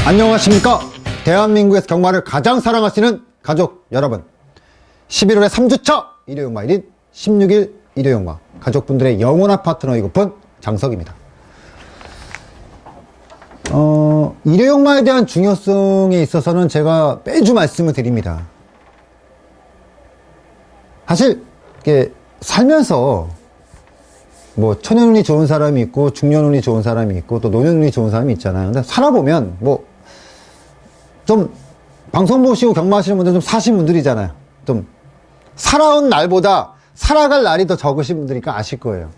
안녕하십니까. 대한민국에서 경마를 가장 사랑하시는 가족 여러분, 11월의 3주차 일요용마일인 16일 일요용마 가족분들의 영원한 파트너이고픈 장석입니다. 일요용마에 대한 중요성에 있어서는 제가 매주 말씀을 드립니다. 사실 이게 살면서 뭐 초년운이 좋은 사람이 있고 중년운이 좋은 사람이 있고 또 노년운이 좋은 사람이 있잖아요. 근데 살아보면 뭐 좀 방송 보시고 경마하시는 분들 좀 사신 분들이잖아요. 좀 살아온 날보다 살아갈 날이 더 적으신 분들이니까 아실 거예요.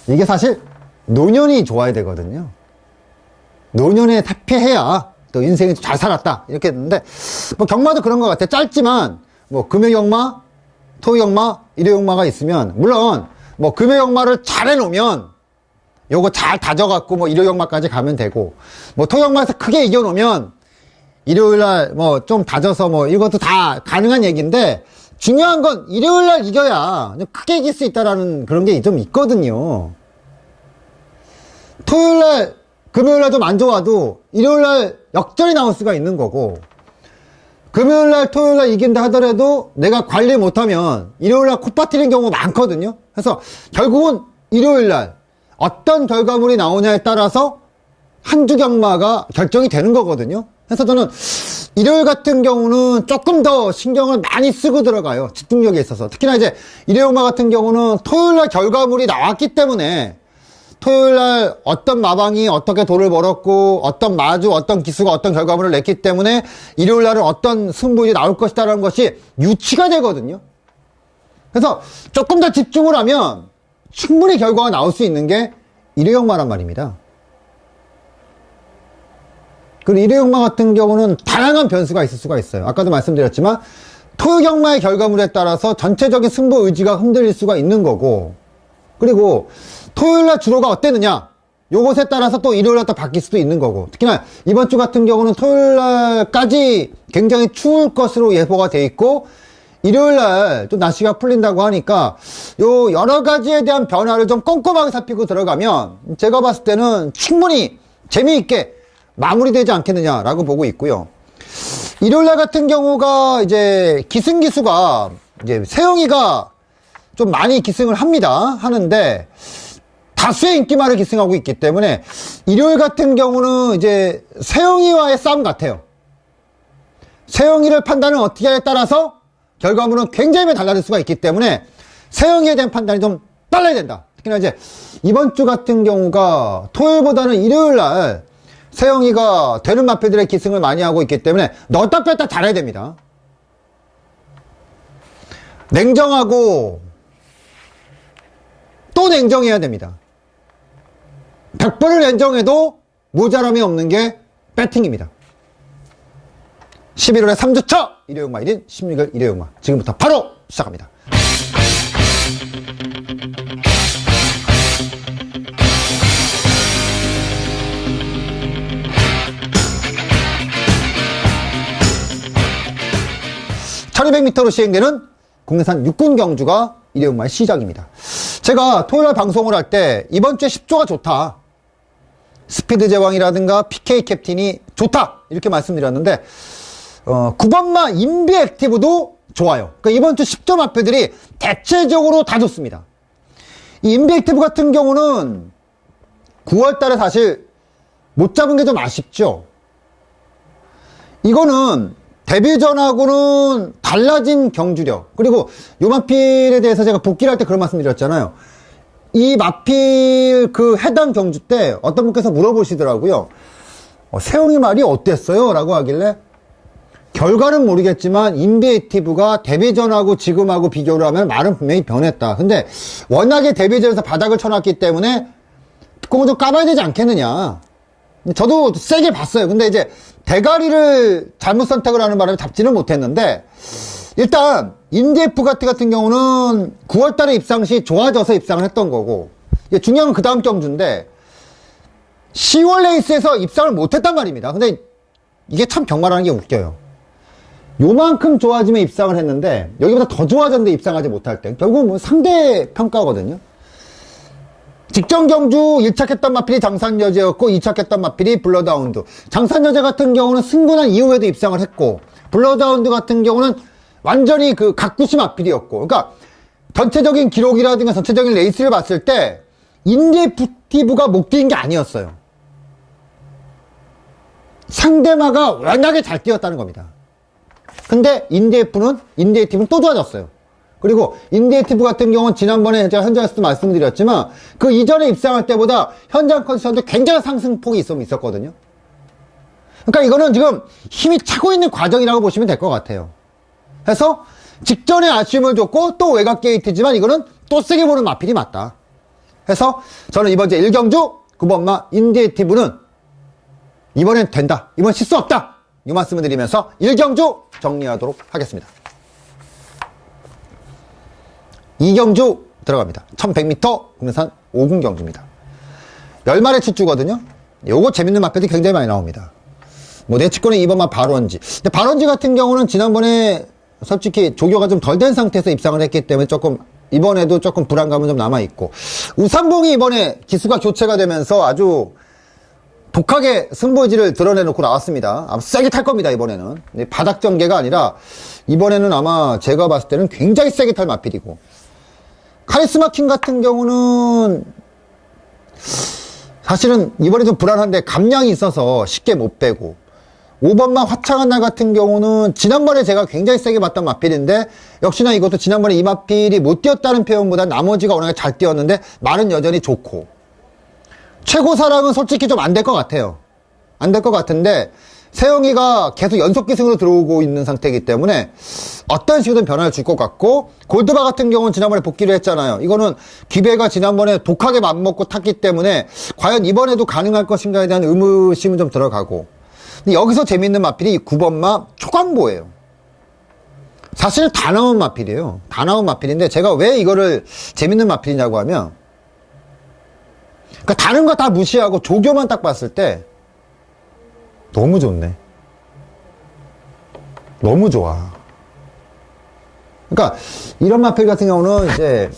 이게 사실 노년이 좋아야 되거든요. 노년에 탈피해야 또 인생이 잘 살았다 이렇게 했는데, 뭐 경마도 그런 것 같아요. 짧지만 뭐 금요경마, 토요경마, 일요경마가 있으면, 물론 뭐 금요경마를 잘 해놓으면 요거 잘 다져갖고 뭐 일요경마까지 가면 되고, 뭐 토요경마에서 크게 이겨놓으면 일요일날 뭐 좀 다져서 뭐 이것도 다 가능한 얘기인데, 중요한 건 일요일날 이겨야 크게 이길 수 있다라는 그런 게 좀 있거든요. 토요일날 금요일날 좀 안 좋아도 일요일날 역전이 나올 수가 있는 거고, 금요일날 토요일날 이긴다 하더라도 내가 관리 못하면 일요일날 코 빠뜨리는 경우가 많거든요. 그래서 결국은 일요일날 어떤 결과물이 나오냐에 따라서 한 주 경마가 결정이 되는 거거든요. 그래서 저는 일요일 같은 경우는 조금 더 신경을 많이 쓰고 들어가요. 집중력에 있어서. 특히나 이제 일요일마 같은 경우는 토요일날 결과물이 나왔기 때문에, 토요일날 어떤 마방이 어떻게 돈을 벌었고 어떤 마주 어떤 기수가 어떤 결과물을 냈기 때문에 일요일날은 어떤 승부일이 나올 것이다 라는 것이 유치가 되거든요. 그래서 조금 더 집중을 하면 충분히 결과가 나올 수 있는 게 일요경마란 말입니다. 그리고 일요경마 같은 경우는 다양한 변수가 있을 수가 있어요. 아까도 말씀드렸지만 토요경마의 결과물에 따라서 전체적인 승부 의지가 흔들릴 수가 있는 거고, 그리고 토요일날 주로가 어땠느냐, 요것에 따라서 또 일요일날 또 바뀔 수도 있는 거고, 특히나 이번 주 같은 경우는 토요일날까지 굉장히 추울 것으로 예보가 돼 있고, 일요일날 좀 날씨가 풀린다고 하니까 요 여러 가지에 대한 변화를 좀 꼼꼼하게 살피고 들어가면 제가 봤을 때는 충분히 재미있게 마무리되지 않겠느냐라고 보고 있고요. 일요일날 같은 경우가 이제 기승기수가 이제 세영이가 좀 많이 기승을 하는데 다수의 인기말을 기승하고 있기 때문에 일요일 같은 경우는 이제 세영이와의 싸움 같아요. 세영이를 판단을 어떻게 하냐에 따라서 결과물은 굉장히 달라질 수가 있기 때문에 세영이에 대한 판단이 좀 빨라야 된다. 특히나 이제 이번 주 같은 경우가 토요일보다는 일요일날 세영이가 되는 마필들의 기승을 많이 하고 있기 때문에 넣었다 뺐다 잘해야 됩니다. 냉정하고 또 냉정해야 됩니다. 100번을 냉정해도 모자람이 없는 게 배팅입니다. 11월의 3주차 일요용마일인 16일 일요용마 지금부터 바로 시작합니다. (1200m로) 시행되는 국내산 육군 경주가 일요용마의 시작입니다. 제가 토요일날 방송을 할 때 이번 주에 10조가 좋다, 스피드 제왕이라든가 PK 캡틴이 좋다 이렇게 말씀드렸는데, 9번마 인비 액티브도 좋아요. 그러니까 이번 주 10점 마표들이 대체적으로 다 좋습니다. 이 인비 액티브 같은 경우는 9월달에 사실 못 잡은 게 좀 아쉽죠. 이거는 데뷔 전하고는 달라진 경주력, 그리고 요 마필에 대해서 제가 복귀를 할 때 그런 말씀 드렸잖아요. 이 마필 그 해당 경주 때 어떤 분께서 물어보시더라고요. 세영이 말이 어땠어요? 라고 하길래, 결과는 모르겠지만 인비에이티브가 데뷔 전하고 지금하고 비교를 하면 말은 분명히 변했다. 근데 워낙에 데뷔 전에서 바닥을 쳐놨기 때문에 그거 좀 까봐야 되지 않겠느냐. 저도 세게 봤어요. 근데 이제 대가리를 잘못 선택을 하는 바람에 잡지는 못했는데, 일단 인디에프 같은 경우는 9월달에 입상 시 좋아져서 입상을 했던 거고, 중요한 건 그 다음 경주인데 10월 레이스에서 입상을 못했단 말입니다. 근데 이게 참 경마라는 게 웃겨요. 요만큼 좋아지면 입상을 했는데 여기보다 더 좋아졌는데 입상하지 못할 때 결국은 뭐 상대 평가거든요. 직전 경주 1차 했던 마필이 장산여제였고 2차 했던 마필이 블러드하운드. 장산여제 같은 경우는 승부난 이후에도 입상을 했고 블러드하운드 같은 경우는 완전히 그 각구시 마필이었고, 그러니까 전체적인 기록이라든가 전체적인 레이스를 봤을 때 인디애티브가 못 뛰는 게 아니었어요. 상대마가 워낙에 잘 뛰었다는 겁니다. 근데 인디애티브는 또 좋아졌어요. 그리고 인디애티브 같은 경우는 지난번에 제가 현장에서도 말씀드렸지만 그 이전에 입상할 때보다 현장 컨디션도 굉장히 상승폭이 있었거든요. 그러니까 이거는 지금 힘이 차고 있는 과정이라고 보시면 될 것 같아요. 그래서 직전에 아쉬움을 줬고 또 외곽 게이트지만 이거는 또 세게 보는 마필이 맞다. 그래서 저는 이번 주 1경주 9번마 인디애티브는 이번엔 된다. 이번 실수 없다. 이 말씀을 드리면서 1경주 정리하도록 하겠습니다. 2경주 들어갑니다. 1100m 국내산 5군 경주입니다. 10마리 출주거든요. 요거 재밌는 마필이 굉장히 많이 나옵니다. 뭐 내치권의 2번마 발원지. 근데 발원지 같은 경우는 지난번에 솔직히 조교가 좀 덜 된 상태에서 입상을 했기 때문에 조금 이번에도 조금 불안감은 좀 남아있고, 우산봉이 이번에 기수가 교체가 되면서 아주 독하게 승부의지를 드러내놓고 나왔습니다. 아마 세게 탈 겁니다, 이번에는. 바닥 전개가 아니라 이번에는 아마 제가 봤을 때는 굉장히 세게 탈 마필이고, 카리스마 킹 같은 경우는 사실은 이번에 좀 불안한데 감량이 있어서 쉽게 못 빼고, 5번만 화창한 날 같은 경우는 지난번에 제가 굉장히 세게 봤던 마필인데 역시나 이것도 지난번에 이 마필이 못 뛰었다는 표현보다 나머지가 워낙에 잘 뛰었는데 말은 여전히 좋고, 최고사랑은 솔직히 좀 안 될 것 같아요. 안 될 것 같은데 세영이가 계속 연속 기승으로 들어오고 있는 상태이기 때문에 어떤 식으로든 변화를 줄 것 같고, 골드바 같은 경우는 지난번에 복귀를 했잖아요. 이거는 기배가 지난번에 독하게 맘먹고 탔기 때문에 과연 이번에도 가능할 것인가에 대한 의무심은 좀 들어가고, 근데 여기서 재밌는 마필이 9번마 초강보예요. 사실 다 나온 마필이에요. 다 나온 마필인데 제가 왜 이거를 재밌는 마필이냐고 하면, 그러니까 다른 거 다 무시하고 조교만 딱 봤을 때 너무 좋네. 너무 좋아. 그러니까 이런 마필 같은 경우는 이제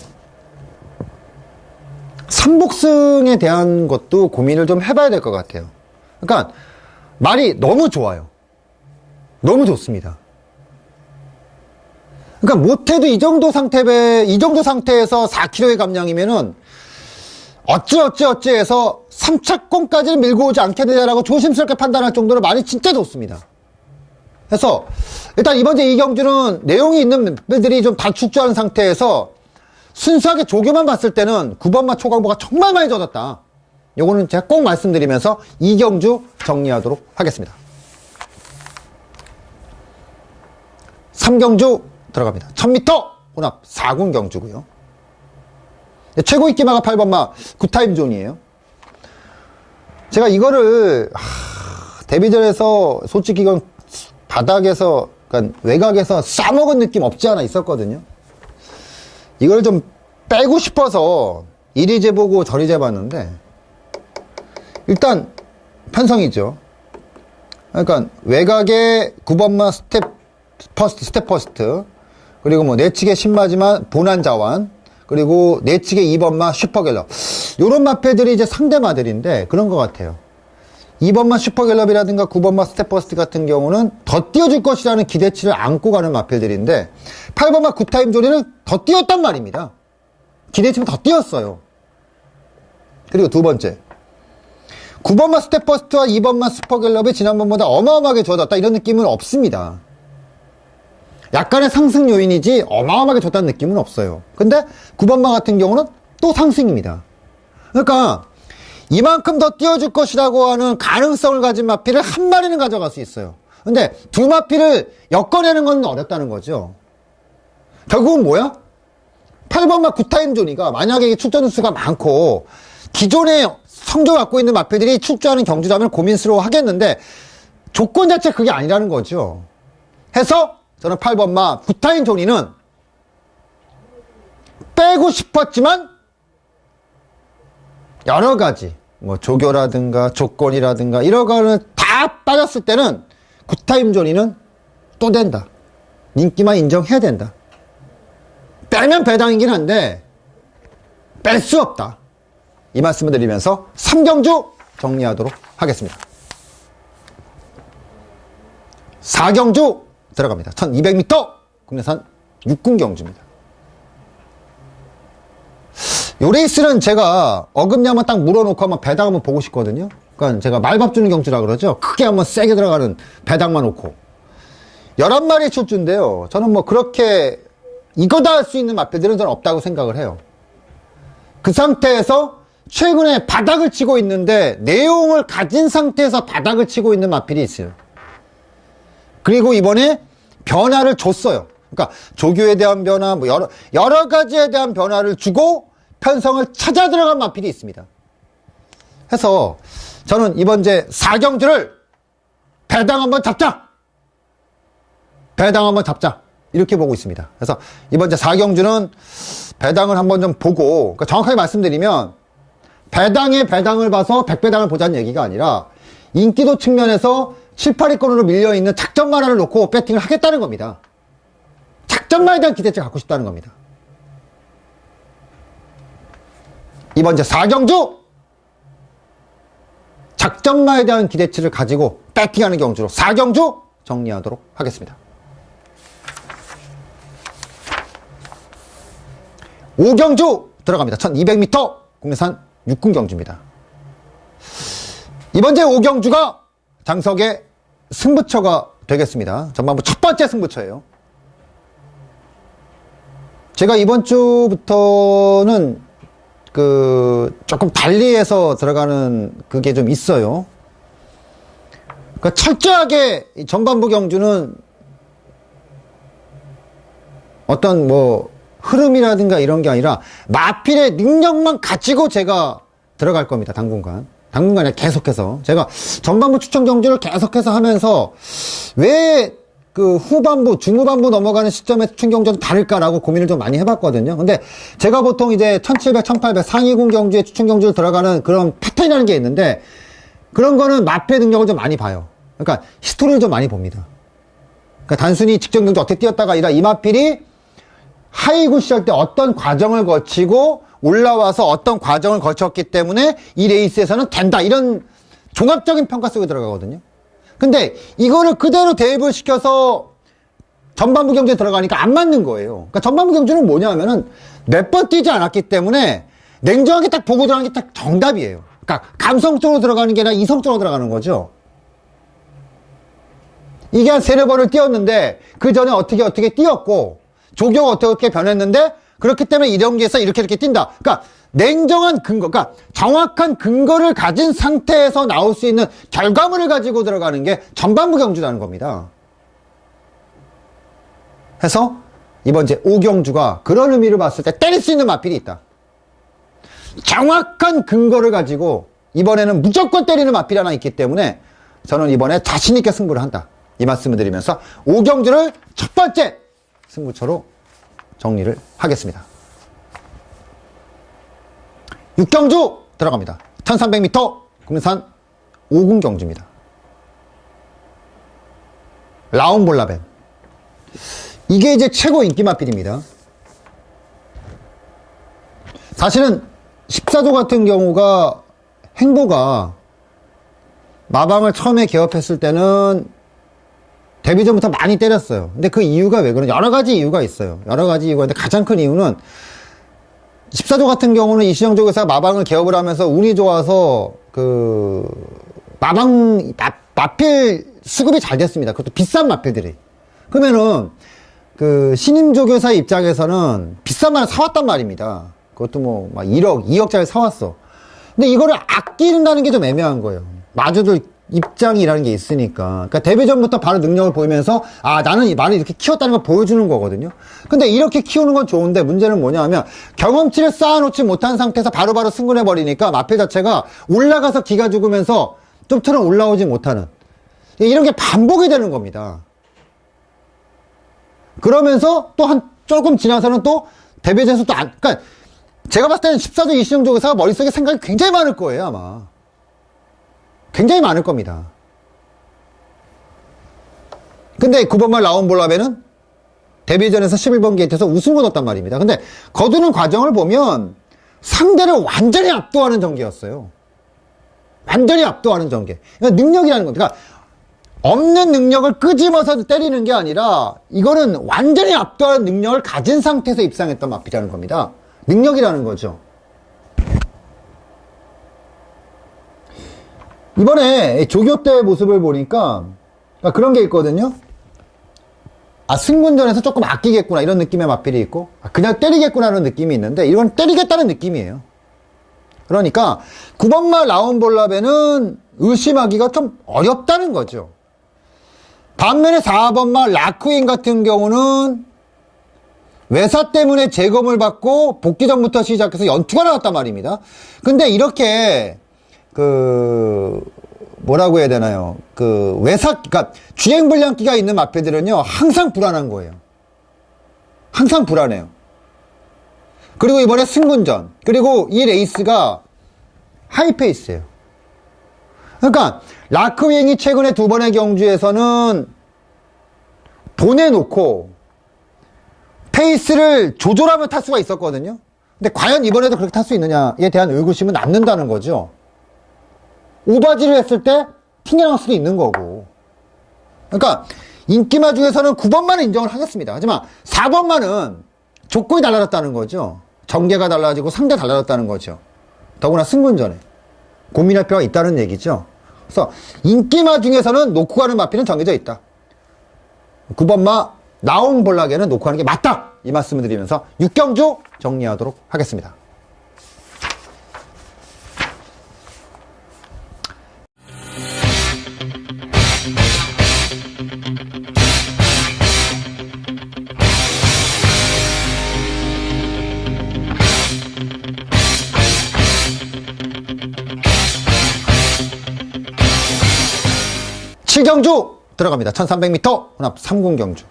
삼복승에 대한 것도 고민을 좀 해봐야 될 것 같아요. 그러니까 말이 너무 좋아요. 너무 좋습니다. 그러니까 못해도 이 정도 상태에서 4kg의 감량이면은 어찌 해서 3차권까지는 밀고 오지 않게 되냐라고 조심스럽게 판단할 정도로 말이 진짜 좋습니다. 그래서 일단 이번 주 2경주는 내용이 있는 맵들이 좀 다 축조하는 상태에서 순수하게 조교만 봤을 때는 9번마 초강보가 정말 많이 젖었다. 요거는 제가 꼭 말씀드리면서 2경주 정리하도록 하겠습니다. 3경주 들어갑니다. 1000m 혼합 4군 경주고요. 최고 인기마가 8번마 굿타임존이에요. 제가 이거를 데뷔전에서 솔직히 이건 바닥에서, 그러니까 외곽에서 싸먹은 느낌 없지 않아 있었거든요. 이걸 좀 빼고 싶어서 이리 재보고 저리 재봤는데 일단 편성이죠. 그러니까 외곽에 9번마 스텝 퍼스트, 그리고 뭐 내측에 신마지만 보난자완, 그리고 내측에 2번마 슈퍼갤럽, 요런 마패들이 이제 상대마들인데 그런 것 같아요. 2번마 슈퍼갤럽이라든가 9번마 스텝 퍼스트 같은 경우는 더 뛰어줄 것이라는 기대치를 안고 가는 마필들인데 8번마 굿타임 조리는 더 뛰었단 말입니다. 기대치면 더 뛰었어요. 그리고 두 번째, 9번마 스텝 퍼스트와 2번마 슈퍼갤럽이 지난번보다 어마어마하게 좋아졌다 이런 느낌은 없습니다. 약간의 상승 요인이지 어마어마하게 좋다는 느낌은 없어요. 근데 9번마 같은 경우는 또 상승입니다. 그러니까 이만큼 더 띄워줄 것이라고 하는 가능성을 가진 마필을 한 마리는 가져갈 수 있어요. 근데 두 마필을 엮어내는 건 어렵다는 거죠. 결국은 뭐야? 8번마 굿타임 조니가 만약에 출전 수가 많고 기존에 성적을 갖고 있는 마필들이 출주하는 경주라면 고민스러워 하겠는데 조건 자체 그게 아니라는 거죠. 해서 저는 8번마 굿타임 조니는 빼고 싶었지만 여러 가지 뭐 조교라든가 조건이라든가 이런 거는 다 빠졌을 때는 굿타임 조니는 또 된다. 인기만 인정해야 된다. 빼면 배당이긴 한데 뺄 수 없다. 이 말씀을 드리면서 3경주 정리하도록 하겠습니다. 4경주 들어갑니다. 1200m 국내산 육군경주입니다. 요 레이스는 제가 어금니 한번 딱 물어놓고 한번 배당 한번 보고 싶거든요. 그러니까 제가 말밥 주는 경주라 그러죠. 크게 한번 세게 들어가는 배당만 놓고 11마리 출주인데요. 저는 뭐 그렇게 이거다 할 수 있는 마필들은 저는 없다고 생각을 해요. 그 상태에서 최근에 바닥을 치고 있는데 내용을 가진 상태에서 바닥을 치고 있는 마필이 있어요. 그리고 이번에 변화를 줬어요. 그러니까 조교에 대한 변화, 뭐 여러 가지에 대한 변화를 주고 편성을 찾아 들어간 마필이 있습니다. 해서 저는 이번 이제 4경주를 배당 한번 잡자! 배당 한번 잡자! 이렇게 보고 있습니다. 그래서 이번 이제 4경주는 배당을 한번 좀 보고, 그러니까 정확하게 말씀드리면 배당에 배당을 봐서 100배당을 보자는 얘기가 아니라 인기도 측면에서 7, 8위권으로 밀려있는 작전만화를 놓고 배팅을 하겠다는 겁니다. 작전만에 대한 기대치를 갖고 싶다는 겁니다. 이번 이제 4경주 작전마에 대한 기대치를 가지고 배팅하는 경주로 4경주 정리하도록 하겠습니다. 5경주 들어갑니다. 1200m 국내산 육군경주입니다. 이번 제 5경주가 장석의 승부처가 되겠습니다. 전반부 첫 번째 승부처예요. 제가 이번 주부터는 조금 달리해서 들어가는 그게 좀 있어요. 그러니까 철저하게 전반부 경주는 어떤 뭐 흐름이라든가 이런 게 아니라 마필의 능력만 가지고 제가 들어갈 겁니다. 당분간에 계속해서 제가 전반부 추천 경주를 계속해서 하면서 왜 그 후반부, 중후반부 넘어가는 시점에 추천 경주는 다를까라고 고민을 좀 많이 해봤거든요. 근데 제가 보통 이제 1700, 1800 상위군 경주에 추천 경주를 들어가는 그런 패턴이라는 게 있는데 그런 거는 마필의 능력을 좀 많이 봐요. 그러니까 히스토리를 좀 많이 봅니다. 그러니까 단순히 직전 경주 어떻게 뛰었다가 아니라 이 마필이 하위군 시절 때 어떤 과정을 거치고 올라와서 어떤 과정을 거쳤기 때문에 이 레이스에서는 된다. 이런 종합적인 평가 속에 들어가거든요. 근데 이거를 그대로 대입을 시켜서 전반부 경주에 들어가니까 안 맞는 거예요. 그러니까 전반부 경주는 뭐냐 하면은 몇 번 뛰지 않았기 때문에 냉정하게 딱 보고 들어가는 게 딱 정답이에요. 그러니까 감성적으로 들어가는 게 아니라 이성적으로 들어가는 거죠. 이게 한 3-4번을 뛰었는데 그 전에 어떻게 뛰었고 조교가 어떻게 변했는데 그렇기 때문에 이 경기에서 이렇게 뛴다. 그러니까 냉정한 근거, 그러니까 정확한 근거를 가진 상태에서 나올 수 있는 결과물을 가지고 들어가는 게 전반부 경주라는 겁니다. 해서 이번 이제 5경주가 그런 의미를 봤을 때 때릴 수 있는 마필이 있다. 정확한 근거를 가지고 이번에는 무조건 때리는 마필이 하나 있기 때문에 저는 이번에 자신있게 승부를 한다. 이 말씀을 드리면서 5경주를 첫 번째 승부처로 정리를 하겠습니다. 6경주 들어갑니다. 1300m 국내산 5군 경주입니다. 라운볼라벤. 이게 이제 최고 인기 마필입니다. 사실은 14조 같은 경우가 행보가 마방을 처음에 개업했을 때는 데뷔 전부터 많이 때렸어요. 근데 그 이유가 왜 그러냐? 여러 가지 이유가 있어요. 여러 가지 이유가 있는데 가장 큰 이유는 14조 같은 경우는 이시영 조교사가 마방을 개업을 하면서 운이 좋아서 그 마필 수급이 잘 됐습니다. 그것도 비싼 마필들이. 그러면은 그 신임 조교사 입장에서는 비싼 말을 사왔단 말입니다. 그것도 뭐 막 1억, 2억짜리 사왔어. 근데 이거를 아끼는다는 게 좀 애매한 거예요. 마주들 입장이라는 게 있으니까. 그러니까 데뷔 전부터 바로 능력을 보이면서 아 나는 이 말을 이렇게 키웠다는 걸 보여주는 거거든요. 근데 이렇게 키우는 건 좋은데 문제는 뭐냐 하면 경험치를 쌓아놓지 못한 상태에서 바로바로 승근해버리니까 마필 자체가 올라가서 기가 죽으면서 좀 틀은 올라오지 못하는 이런 게 반복이 되는 겁니다. 그러면서 또 한 조금 지나서는 또 데뷔전에서 또 안, 그러니까 제가 봤을 때는 14조 이시영 조교사가 머릿속에 생각이 굉장히 많을 거예요, 아마. 굉장히 많을 겁니다. 근데 9번말 라운볼라베는 데뷔전에서 11번 게이트에서 우승을 얻었단 말입니다. 근데 거두는 과정을 보면 상대를 완전히 압도하는 전개였어요. 완전히 압도하는 전개. 그러니까 능력이라는 겁니다. 그러니까 없는 능력을 끄집어서 때리는 게 아니라 이거는 완전히 압도하는 능력을 가진 상태에서 입상했던 마필이라는 겁니다. 능력이라는 거죠. 이번에 조교 때 모습을 보니까 그런 게 있거든요. 아, 승군전에서 조금 아끼겠구나 이런 느낌의 마필이 있고, 그냥 때리겠구나 하는 느낌이 있는데, 이건 때리겠다는 느낌이에요. 그러니까 9번말 라운볼라베는 의심하기가 좀 어렵다는 거죠. 반면에 4번말 라크인 같은 경우는 외사 때문에 재검을 받고 복귀 전부터 시작해서 연투가 나왔단 말입니다. 근데 이렇게 뭐라고 해야 되나요? 그러니까 주행불량기가 있는 마필들은요, 항상 불안한 거예요. 항상 불안해요. 그리고 이번에 승군전. 그리고 이 레이스가 하이페이스예요. 그러니까, 라크윙이 최근에 2번의 경주에서는 보내놓고, 페이스를 조절하며 탈 수가 있었거든요. 근데 과연 이번에도 그렇게 탈 수 있느냐에 대한 의구심은 남는다는 거죠. 오바지를 했을 때 튕겨나갈 수도 있는 거고. 그러니까 인기마 중에서는 9번만은 인정을 하겠습니다. 하지만 4번만은 조건이 달라졌다는 거죠. 전개가 달라지고 상대 달라졌다는 거죠. 더구나 승군전에 고민할 필요가 있다는 얘기죠. 그래서 인기마 중에서는 놓고 가는 마필은 정해져 있다. 9번마 라운볼라게는 놓고 가는 게 맞다. 이 말씀을 드리면서 6경주 정리하도록 하겠습니다. 경주 들어갑니다. 1300m 혼합 3군 경주.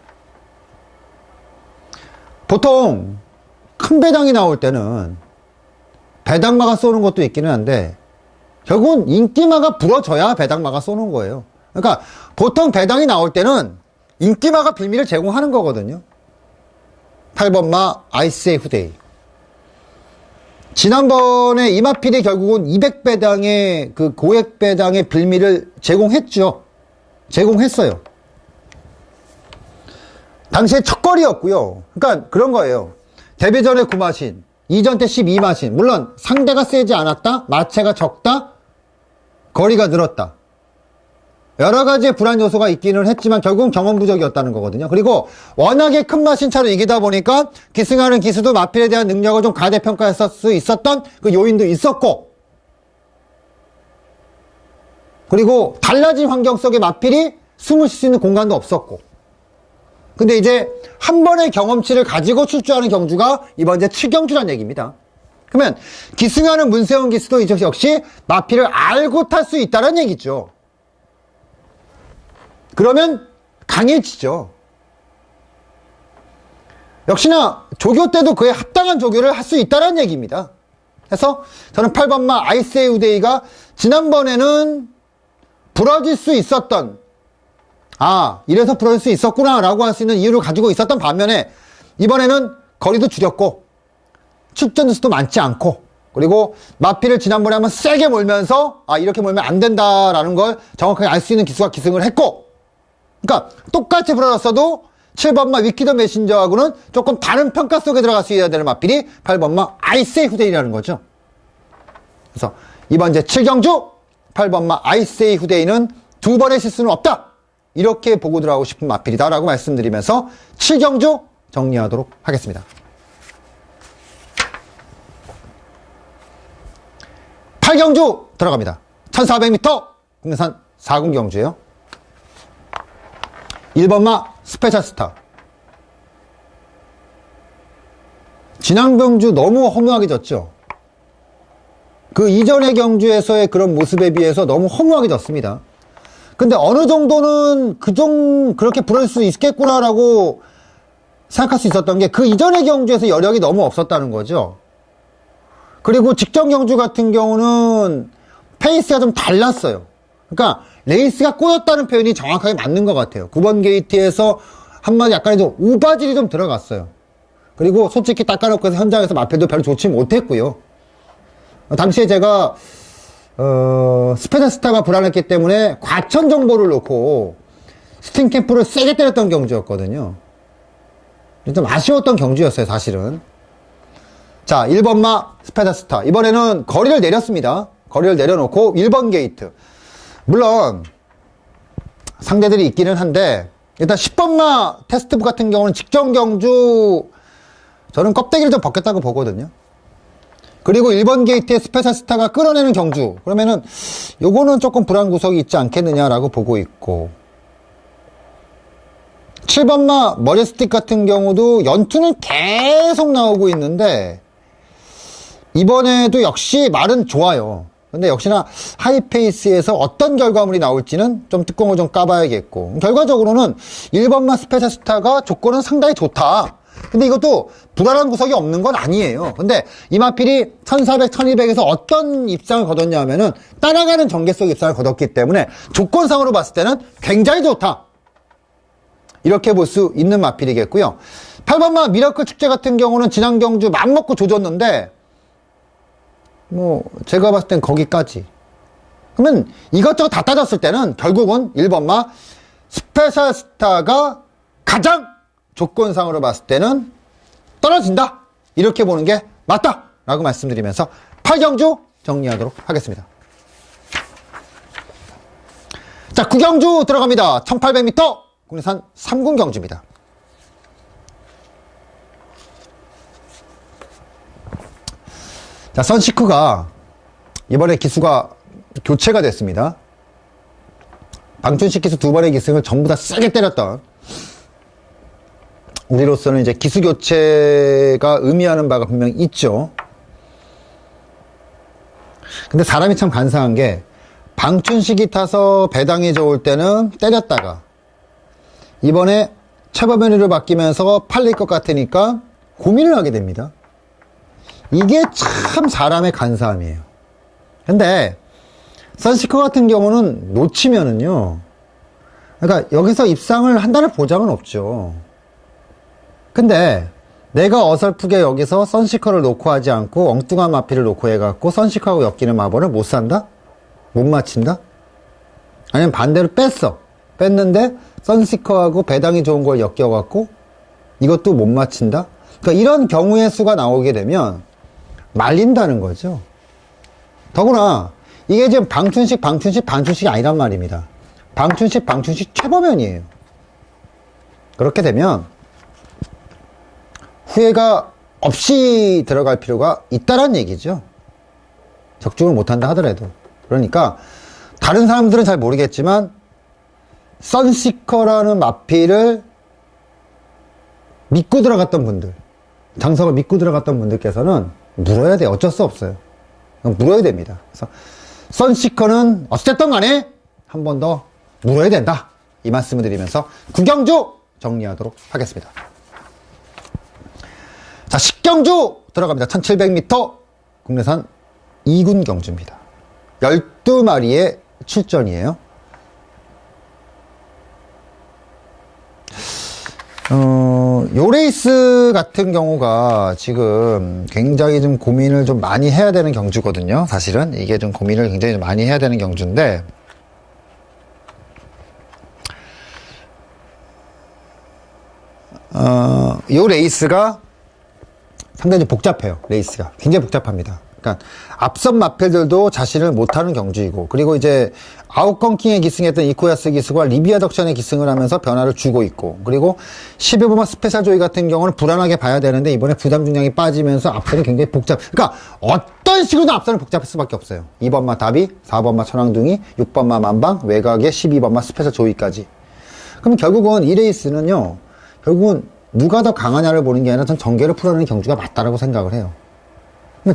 보통 큰 배당이 나올 때는 배당마가 쏘는 것도 있기는 한데 결국은 인기마가 부러져야 배당마가 쏘는 거예요. 그러니까 보통 배당이 나올 때는 인기마가 빌미를 제공하는 거거든요. 8번마 아이스의 후데이. 지난번에 이마필이 결국은 200배당의 그 고액배당의 빌미를 제공했어요. 당시에 첫거리였고요. 그러니까 그런 거예요. 데뷔전에 9마신, 이전 때 12마신. 물론 상대가 세지 않았다, 마체가 적다, 거리가 늘었다. 여러 가지의 불안 요소가 있기는 했지만 결국은 경험 부족이었다는 거거든요. 그리고 워낙에 큰 마신차로 이기다 보니까 기승하는 기수도 마필에 대한 능력을 좀 가대평가했을 수 있었던 그 요인도 있었고, 그리고 달라진 환경 속에 마필이 숨을 쉴 수 있는 공간도 없었고. 근데 이제 한 번의 경험치를 가지고 출주하는 경주가 이번 이제 7경주란 얘기입니다. 그러면 기승하는 문세훈 기수도 역시 마필을 알고 탈 수 있다는 얘기죠. 그러면 강해지죠. 역시나 조교 때도 그에 합당한 조교를 할 수 있다는 얘기입니다. 그래서 저는 8번마 아이스의 우데이가 지난번에는 부러질 수 있었던, 이래서 부러질 수 있었구나 라고 할 수 있는 이유를 가지고 있었던 반면에 이번에는 거리도 줄였고 출전 수도 많지 않고, 그리고 마필을 지난번에 한번 세게 몰면서 이렇게 몰면 안 된다라는 걸 정확하게 알 수 있는 기수가 기승을 했고, 그러니까 똑같이 부러졌어도 7번마 위키더 메신저하고는 조금 다른 평가 속에 들어갈 수 있어야 되는 마필이 8번마 아이스의 후데이라는 거죠. 그래서 이번 이제 7경주 8번마 아이스의 후데이는 두 번의 실수는 없다, 이렇게 보고 들어가고 싶은 마필이다 라고 말씀드리면서 7경주 정리하도록 하겠습니다. 8경주 들어갑니다. 1400m 국내산 4군 경주예요. 1번마 스페셜스타. 지난 경주 너무 허무하게 졌죠. 그 이전의 경주에서의 그런 모습에 비해서 너무 허무하게 졌습니다. 근데 어느 정도는 그렇게 부러질 수 있겠구나라고 생각할 수 있었던 게 그 이전의 경주에서 여력이 너무 없었다는 거죠. 그리고 직전 경주 같은 경우는 페이스가 좀 달랐어요. 그러니까 레이스가 꼬였다는 표현이 정확하게 맞는 것 같아요. 9번 게이트에서 한마디 약간의 좀 우바질이 좀 들어갔어요. 그리고 솔직히 닦아놓고 해서 현장에서 마패도 별로 좋지 못했고요. 당시에 제가 스페셜스타가 불안했기 때문에 과천 정보를 놓고 스팅캠프를 세게 때렸던 경주였거든요. 좀 아쉬웠던 경주였어요, 사실은. 자, 1번마 스페셜스타. 이번에는 거리를 내렸습니다. 거리를 내려놓고 1번 게이트. 물론 상대들이 있기는 한데 일단 10번마 테스트북 같은 경우는 직전 경주 저는 껍데기를 좀 벗겼다고 보거든요. 그리고 1번 게이트의 스페셜스타가 끌어내는 경주, 그러면은 요거는 조금 불안 구석이 있지 않겠느냐라고 보고 있고, 7번마 머리스틱 같은 경우도 연투는 계속 나오고 있는데 이번에도 역시 말은 좋아요. 근데 역시나 하이페이스에서 어떤 결과물이 나올지는 좀 뚜껑을 좀 까봐야겠고, 결과적으로는 1번마 스페셜스타가 조건은 상당히 좋다. 근데 이것도 불안한 구석이 없는 건 아니에요. 근데 이마필이 1400, 1200에서 어떤 입상을 거뒀냐 하면은 따라가는 전개속 입상을 거뒀기 때문에 조건상으로 봤을 때는 굉장히 좋다. 이렇게 볼 수 있는 마필이겠고요. 8번마 미라클 축제 같은 경우는 지난 경주 맘먹고 조졌는데 뭐 제가 봤을 땐 거기까지. 그러면 이것저것 다 따졌을 때는 결국은 1번마 스페셜스타가 가장 조건상으로 봤을 때는 떨어진다, 이렇게 보는 게 맞다 라고 말씀드리면서 8경주 정리하도록 하겠습니다. 자, 9경주 들어갑니다. 1800m 국내산 3군 경주입니다. 자, 선시크가 이번에 기수가 교체가 됐습니다. 방춘식 기수 두 번의 기승을 전부 다 세게 때렸던, 우리로서는 이제 기수 교체가 의미하는 바가 분명히 있죠. 근데 사람이 참 간사한 게, 방춘식이 타서 배당이 좋을 때는 때렸다가 이번에 최범현이로 바뀌면서 팔릴 것 같으니까 고민을 하게 됩니다. 이게 참 사람의 간사함이에요. 근데 선시커 같은 경우는 놓치면은요, 그러니까 여기서 입상을 한다는 보장은 없죠. 근데 내가 어설프게 여기서 선시커를 놓고 하지 않고 엉뚱한 마피를 놓고 해갖고 선시커하고 엮이는 마법을 못 산다? 못 맞힌다? 아니면 반대로 뺐는데 선시커하고 배당이 좋은 걸 엮여갖고 이것도 못 맞힌다? 그러니까 이런 경우의 수가 나오게 되면 말린다는 거죠. 더구나 이게 지금 방춘식이 아니란 말입니다. 방춘식 최범현이에요. 그렇게 되면 후회가 없이 들어갈 필요가 있다란 얘기죠. 적중을 못한다 하더라도. 그러니까 다른 사람들은 잘 모르겠지만 선시커라는 마피를 믿고 들어갔던 분들, 장석을 믿고 들어갔던 분들께서는 물어야 돼요. 어쩔 수 없어요. 물어야 됩니다. 그래서 선시커는 어쨌든 간에 한 번 더 물어야 된다, 이 말씀을 드리면서 9경주 정리하도록 하겠습니다. 자, 10경주 들어갑니다. 1700m 국내산 2군 경주입니다. 12마리의 출전이에요. 요 레이스 같은 경우가 지금 굉장히 좀 고민을 좀 많이 해야 되는 경주거든요. 사실은 이게 좀 고민을 굉장히 좀 많이 해야 되는 경주인데, 요 레이스가 상당히 좀 복잡해요. 레이스가 굉장히 복잡합니다. 그러니까 앞선 마필들도 자신을 못하는 경주이고, 그리고 이제 아웃건킹에 기승했던 이코야스 기수가 리비아 덕션에 기승을 하면서 변화를 주고 있고, 그리고 12번마 스페셜 조이 같은 경우는 불안하게 봐야 되는데 이번에 부담 중량이 빠지면서 앞선이 굉장히 그러니까 어떤 식으로든 앞선은 복잡할 수밖에 없어요. 2번마 다비, 4번마 천왕둥이, 6번마 만방, 외곽에 12번마 스페셜 조이까지. 그럼 결국은 이 레이스는요, 결국은 누가 더 강하냐를 보는 게 아니라 전 전개를 풀어내는 경주가 맞다라고 생각을 해요.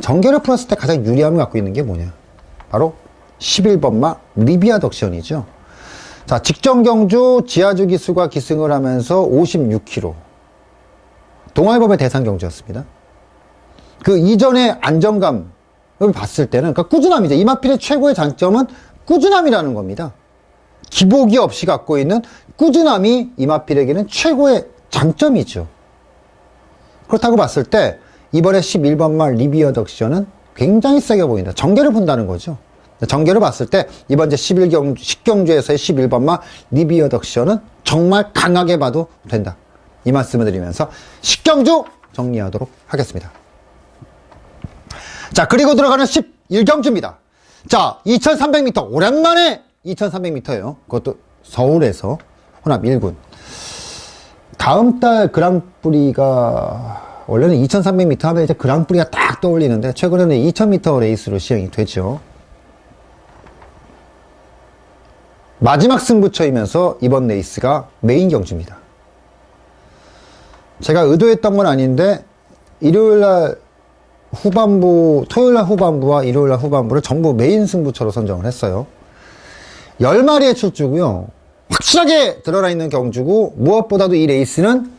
전개를 풀었을 때 가장 유리함을 갖고 있는 게 뭐냐? 바로 11번마 리비아 덕션이죠. 자, 직전 경주 지하주 기수가 기승을 하면서 56km. 동아일보의 대상 경주였습니다. 그 이전의 안정감을 봤을 때는, 그러니까 꾸준함이죠. 이마필의 최고의 장점은 꾸준함이라는 겁니다. 기복이 없이 갖고 있는 꾸준함이 이마필에게는 최고의 장점이죠. 그렇다고 봤을 때 이번에 11번마 리비어 덕션은 굉장히 세게 보인다. 전개를 본다는 거죠. 전개를 봤을 때 이번 이제 10경주에서의 11번마 리비어 덕션은 정말 강하게 봐도 된다. 이 말씀을 드리면서 10경주 정리하도록 하겠습니다. 자, 그리고 들어가는 11경주입니다. 자, 2300m. 오랜만에 2300m예요. 그것도 서울에서 혼합 1군. 다음 달 그랑프리가 원래는 2300m 하면 이제 그랑프리가 딱 떠올리는데 최근에는 2000m 레이스로 시행이 되죠. 마지막 승부처이면서 이번 레이스가 메인 경주입니다. 제가 의도했던 건 아닌데 일요일날 후반부, 토요일날 후반부와 일요일날 후반부를 전부 메인 승부처로 선정을 했어요. 10마리의 출주고요. 확실하게 드러나 있는 경주고 무엇보다도 이 레이스는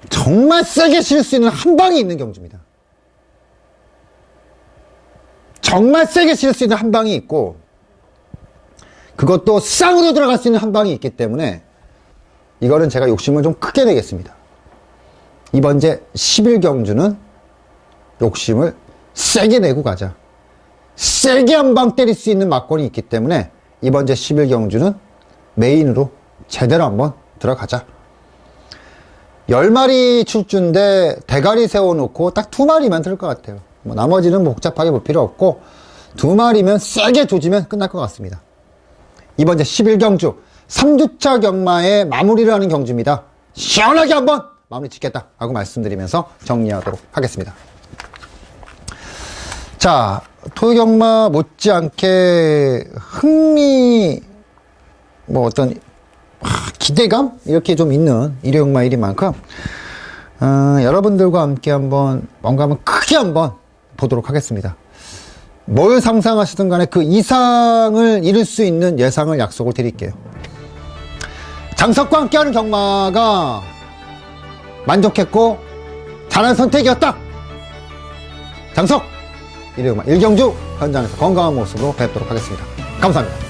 정말 세게 실 수 있는 한 방이 있는 경주입니다. 정말 세게 실 수 있는 한 방이 있고 그것도 쌍으로 들어갈 수 있는 한 방이 있기 때문에 이거는 제가 욕심을 좀 크게 내겠습니다. 이번 이제 11경주는 욕심을 세게 내고 가자. 세게 한 방 때릴 수 있는 막권이 있기 때문에 이번 이제 11경주는 메인으로 제대로 한번 들어가자. 10마리 출주인데 대가리 세워놓고 딱 2마리만 들을 것 같아요. 뭐 나머지는 뭐 복잡하게 볼 필요 없고 2마리면 세게 조지면 끝날 것 같습니다. 이번 이제 11경주 3주차 경마의 마무리를 하는 경주입니다. 시원하게 한번 마무리 짓겠다 하고 말씀드리면서 정리하도록 하겠습니다. 자, 토요경마 못지않게 뭐 어떤 기대감? 이렇게 좀 있는 일요경마일인 만큼 여러분들과 함께 한번 뭔가 한번 크게 한번 보도록 하겠습니다. 뭘 상상하시든 간에 그 이상을 이룰 수 있는 예상을 약속을 드릴게요. 장석과 함께하는 경마가 만족했고 잘한 선택이었다. 장석! 일요경마 1경주 현장에서 건강한 모습으로 뵙도록 하겠습니다. 감사합니다.